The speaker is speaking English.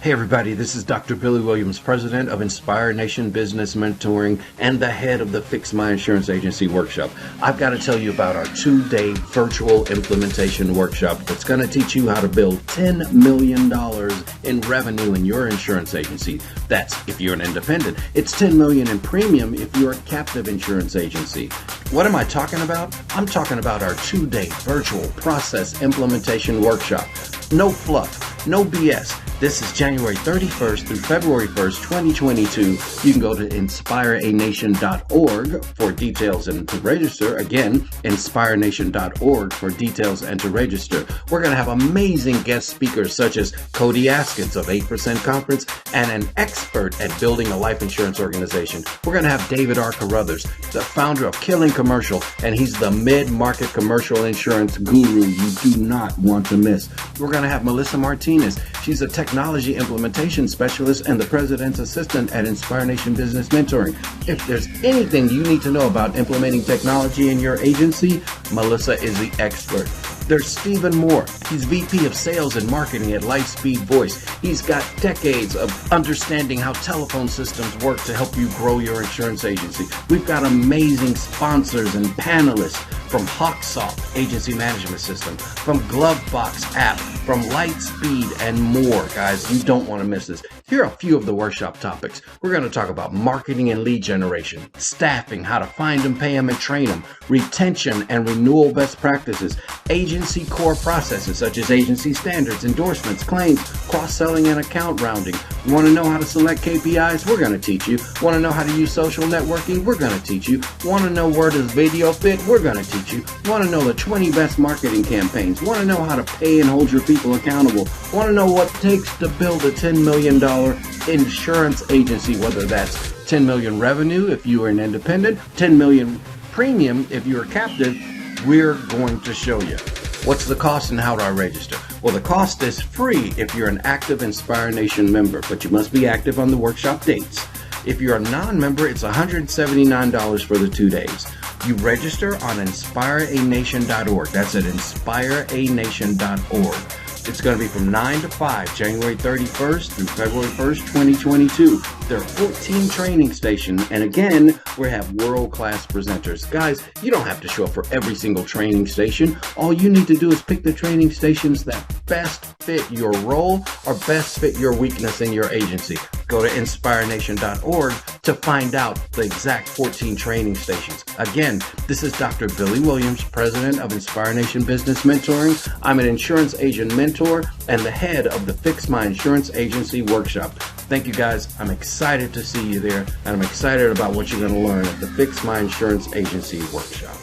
Hey everybody, this is Dr. Billy Williams, President of Inspire Nation Business Mentoring and the head of the Fix My Insurance Agency Workshop. I've got to tell you about our 2-day virtual implementation workshop that's going to teach you how to build $10 million in revenue in your insurance agency. That's if you're an independent. It's $10 million in premium if you're a captive insurance agency. What am I talking about? I'm talking about our 2-day virtual process implementation workshop. No fluff, no BS. This is January 31st through February 1st, 2022. You can go to inspireanation.org for details and to register. Again, inspireanation.org for details and to register. We're going to have amazing guest speakers such as Cody Askins of 8% Conference and an expert at building a life insurance organization. We're going to have David R. Carruthers, the founder of Killing Commercial, and he's the mid-market commercial insurance guru you do not want to miss. We're going to have Melissa Martinez. She's a technology implementation specialist and the president's assistant at Inspire Nation Business Mentoring. If there's anything you need to know about implementing technology in your agency, Melissa is the expert. There's Stephen Moore. He's VP of Sales and Marketing at Lightspeed Voice. He's got decades of understanding how telephone systems work to help you grow your insurance agency. We've got amazing sponsors and panelists from Hawksoft Agency Management System, from GloveBox App, from Lightspeed, and more. Guys, you don't want to miss this. Here are a few of the workshop topics. We're going to talk about marketing and lead generation, staffing, how to find them, pay them, and train them, retention and renewal best practices, agency core processes such as agency standards, endorsements, claims, cross-selling, and account rounding. You want to know how to select KPIs? We're going to teach you. Want to know how to use social networking? We're going to teach you. Want to know where does video fit? We're going to teach you. Want to know the 20 best marketing campaigns? Want to know how to pay and hold your people accountable? Want to know what it takes to build a $10 million insurance agency, whether that's 10 million revenue if you are an independent, 10 million premium if you're a captive? We're going to show you. What's the cost and how do I register? Well, the cost is free if you're an active Inspire Nation member, but you must be active on the workshop dates. If you're a non-member, it's $179 for the 2 days. You register on inspireanation.org. That's at inspireanation.org. It's going to be from 9 to 5, January 31st through February 1st, 2022. There are 14 training stations, and again, we have world-class presenters. Guys, you don't have to show up for every single training station. All you need to do is pick the training stations that best fit your role or best fit your weakness in your agency. Go to inspireanation.org to find out the exact 14 training stations. Again, this is Dr. Billy Williams, President of Inspire Nation Business Mentoring. I'm an insurance agent mentor and the head of the Fix My Insurance Agency Workshop. Thank you guys. I'm excited to see you there, and I'm excited about what you're going to learn at the Fix My Insurance Agency Workshop.